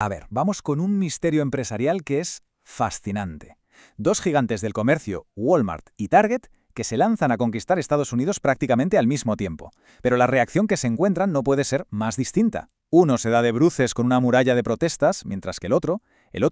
A ver, vamos con un misterio empresarial que es fascinante. Dos gigantes del comercio, Walmart y Target, que se lanzan a conquistar Estados Unidos prácticamente al mismo tiempo. Pero la reacción que se encuentran no puede ser más distinta. Uno se da de bruces con una muralla de protestas, mientras que el otro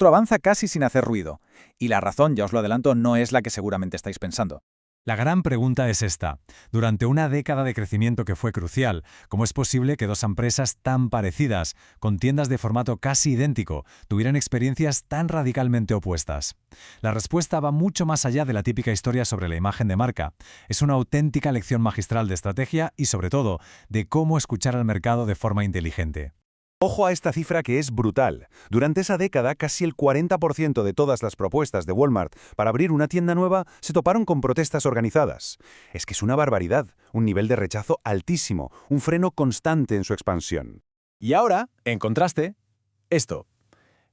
avanza casi sin hacer ruido. Y la razón, ya os lo adelanto, no es la que seguramente estáis pensando. La gran pregunta es esta. Durante una década de crecimiento que fue crucial, ¿cómo es posible que dos empresas tan parecidas, con tiendas de formato casi idéntico, tuvieran experiencias tan radicalmente opuestas? La respuesta va mucho más allá de la típica historia sobre la imagen de marca. Es una auténtica lección magistral de estrategia y, sobre todo, de cómo escuchar al mercado de forma inteligente. Ojo a esta cifra que es brutal. Durante esa década, casi el 40% de todas las propuestas de Walmart para abrir una tienda nueva se toparon con protestas organizadas. Es que es una barbaridad, un nivel de rechazo altísimo, un freno constante en su expansión. Y ahora, en contraste, esto.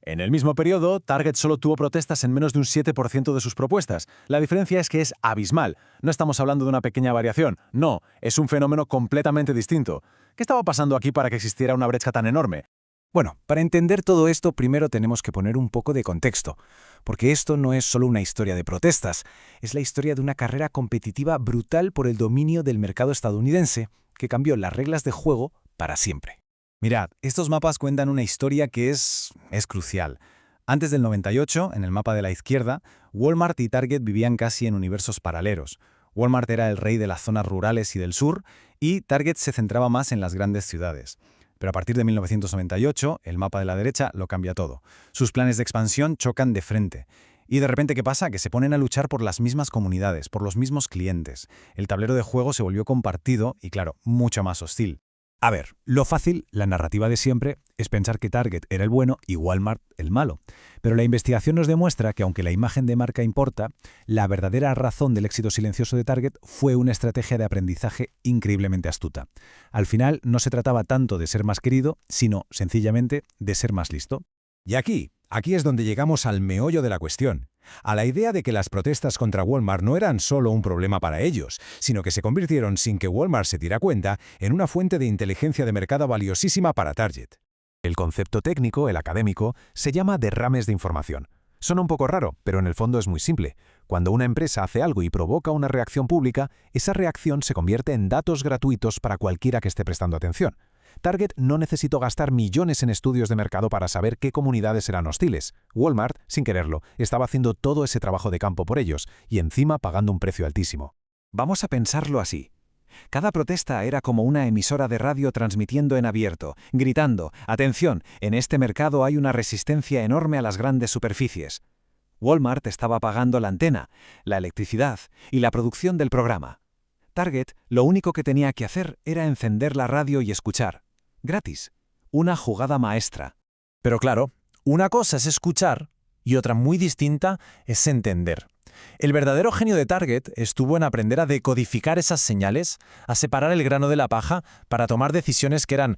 En el mismo periodo, Target solo tuvo protestas en menos de un 7% de sus propuestas. La diferencia es que es abismal. No estamos hablando de una pequeña variación. No, es un fenómeno completamente distinto. ¿Qué estaba pasando aquí para que existiera una brecha tan enorme? Bueno, para entender todo esto, primero tenemos que poner un poco de contexto, porque esto no es solo una historia de protestas, es la historia de una carrera competitiva brutal por el dominio del mercado estadounidense, que cambió las reglas de juego para siempre. Mirad, estos mapas cuentan una historia que es crucial. Antes del 98, en el mapa de la izquierda, Walmart y Target vivían casi en universos paralelos. Walmart era el rey de las zonas rurales y del sur, y Target se centraba más en las grandes ciudades. Pero a partir de 1998, el mapa de la derecha lo cambia todo. Sus planes de expansión chocan de frente. Y de repente, ¿qué pasa? Que se ponen a luchar por las mismas comunidades, por los mismos clientes. El tablero de juego se volvió compartido y, claro, mucho más hostil. A ver, lo fácil, la narrativa de siempre, es pensar que Target era el bueno y Walmart el malo. Pero la investigación nos demuestra que aunque la imagen de marca importa, la verdadera razón del éxito silencioso de Target fue una estrategia de aprendizaje increíblemente astuta. Al final no se trataba tanto de ser más querido, sino sencillamente de ser más listo. Y aquí es donde llegamos al meollo de la cuestión, a la idea de que las protestas contra Walmart no eran solo un problema para ellos, sino que se convirtieron, sin que Walmart se diera cuenta, en una fuente de inteligencia de mercado valiosísima para Target. El concepto técnico, el académico, se llama derrames de información. Suena un poco raro, pero en el fondo es muy simple. Cuando una empresa hace algo y provoca una reacción pública, esa reacción se convierte en datos gratuitos para cualquiera que esté prestando atención. Target no necesitó gastar millones en estudios de mercado para saber qué comunidades eran hostiles. Walmart, sin quererlo, estaba haciendo todo ese trabajo de campo por ellos, y encima pagando un precio altísimo. Vamos a pensarlo así. Cada protesta era como una emisora de radio transmitiendo en abierto, gritando: «Atención, en este mercado hay una resistencia enorme a las grandes superficies». Walmart estaba pagando la antena, la electricidad y la producción del programa. Target lo único que tenía que hacer era encender la radio y escuchar. Gratis. Una jugada maestra. Pero claro, una cosa es escuchar y otra muy distinta es entender. El verdadero genio de Target estuvo en aprender a decodificar esas señales, a separar el grano de la paja para tomar decisiones que eran,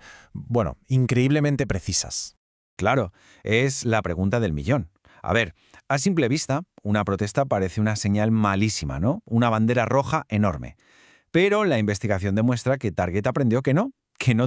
increíblemente precisas. Claro, es la pregunta del millón. A ver, a simple vista, una protesta parece una señal malísima, ¿no? Una bandera roja enorme. Pero la investigación demuestra que Target aprendió que no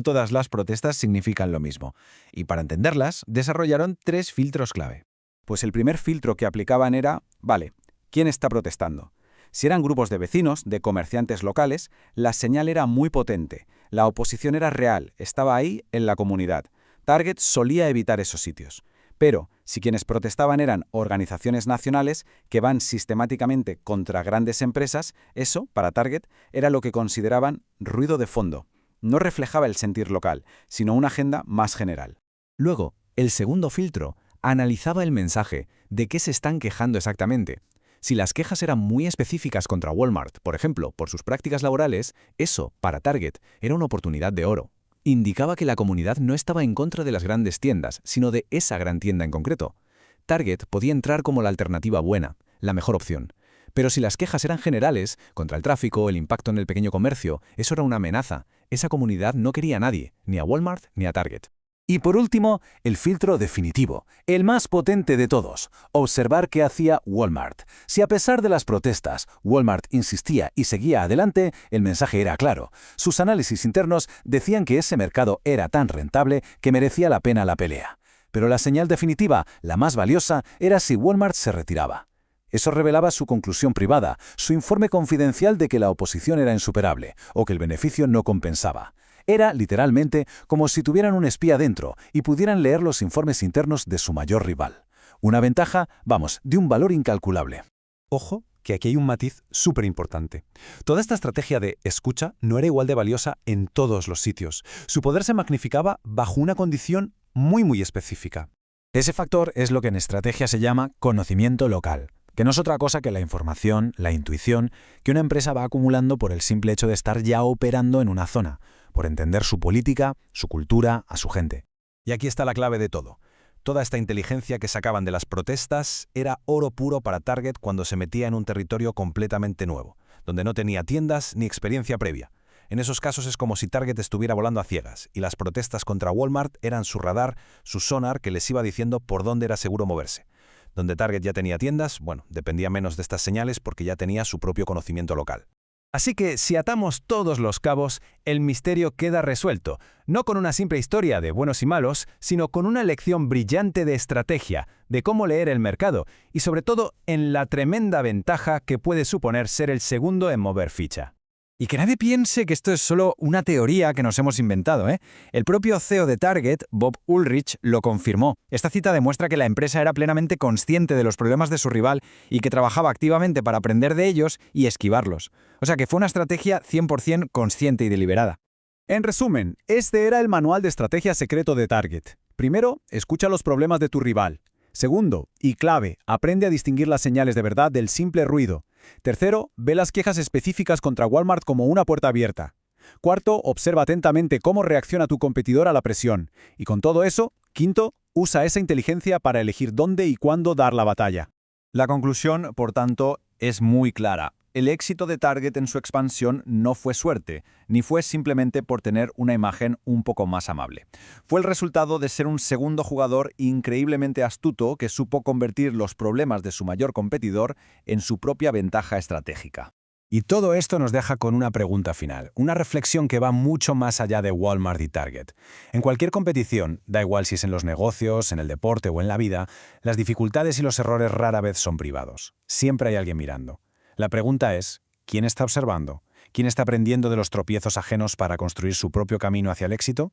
todas las protestas significan lo mismo. Y para entenderlas, desarrollaron 3 filtros clave. Pues el primer filtro que aplicaban era, vale, ¿quién está protestando? Si eran grupos de vecinos, de comerciantes locales, la señal era muy potente. La oposición era real, estaba ahí en la comunidad. Target solía evitar esos sitios. Pero si quienes protestaban eran organizaciones nacionales que van sistemáticamente contra grandes empresas, eso, para Target, era lo que consideraban ruido de fondo. No reflejaba el sentir local, sino una agenda más general. Luego, el segundo filtro analizaba el mensaje, de qué se están quejando exactamente. Si las quejas eran muy específicas contra Walmart, por ejemplo, por sus prácticas laborales, eso, para Target, era una oportunidad de oro. Indicaba que la comunidad no estaba en contra de las grandes tiendas, sino de esa gran tienda en concreto. Target podía entrar como la alternativa buena, la mejor opción. Pero si las quejas eran generales, contra el tráfico, el impacto en el pequeño comercio, eso era una amenaza. Esa comunidad no quería a nadie, ni a Walmart ni a Target. Y por último, el filtro definitivo, el más potente de todos, observar qué hacía Walmart. Si a pesar de las protestas, Walmart insistía y seguía adelante, el mensaje era claro. Sus análisis internos decían que ese mercado era tan rentable que merecía la pena la pelea. Pero la señal definitiva, la más valiosa, era si Walmart se retiraba. Eso revelaba su conclusión privada, su informe confidencial de que la oposición era insuperable, o que el beneficio no compensaba. Era, literalmente, como si tuvieran un espía dentro y pudieran leer los informes internos de su mayor rival. Una ventaja, vamos, de un valor incalculable. Ojo, que aquí hay un matiz súper importante. Toda esta estrategia de escucha no era igual de valiosa en todos los sitios. Su poder se magnificaba bajo una condición muy específica. Ese factor es lo que en estrategia se llama conocimiento local, que no es otra cosa que la información, la intuición, que una empresa va acumulando por el simple hecho de estar ya operando en una zona, por entender su política, su cultura, a su gente. Y aquí está la clave de todo. Toda esta inteligencia que sacaban de las protestas era oro puro para Target cuando se metía en un territorio completamente nuevo, donde no tenía tiendas ni experiencia previa. En esos casos es como si Target estuviera volando a ciegas, y las protestas contra Walmart eran su radar, su sonar que les iba diciendo por dónde era seguro moverse. Donde Target ya tenía tiendas, bueno, dependía menos de estas señales porque ya tenía su propio conocimiento local. Así que si atamos todos los cabos, el misterio queda resuelto, no con una simple historia de buenos y malos, sino con una lección brillante de estrategia, de cómo leer el mercado y sobre todo en la tremenda ventaja que puede suponer ser el segundo en mover ficha. Y que nadie piense que esto es solo una teoría que nos hemos inventado, ¿eh? El propio CEO de Target, Bob Ulrich, lo confirmó. Esta cita demuestra que la empresa era plenamente consciente de los problemas de su rival y que trabajaba activamente para aprender de ellos y esquivarlos. O sea que fue una estrategia 100% consciente y deliberada. En resumen, este era el manual de estrategia secreto de Target. Primero, escucha los problemas de tu rival. Segundo, y clave, aprende a distinguir las señales de verdad del simple ruido. Tercero, ve las quejas específicas contra Walmart como una puerta abierta. Cuarto, observa atentamente cómo reacciona tu competidor a la presión. Y con todo eso, quinto, usa esa inteligencia para elegir dónde y cuándo dar la batalla. La conclusión, por tanto, es muy clara. El éxito de Target en su expansión no fue suerte, ni fue simplemente por tener una imagen un poco más amable. Fue el resultado de ser un segundo jugador increíblemente astuto que supo convertir los problemas de su mayor competidor en su propia ventaja estratégica. Y todo esto nos deja con una pregunta final, una reflexión que va mucho más allá de Walmart y Target. En cualquier competición, da igual si es en los negocios, en el deporte o en la vida, las dificultades y los errores rara vez son privados. Siempre hay alguien mirando. La pregunta es, ¿quién está observando? ¿Quién está aprendiendo de los tropiezos ajenos para construir su propio camino hacia el éxito?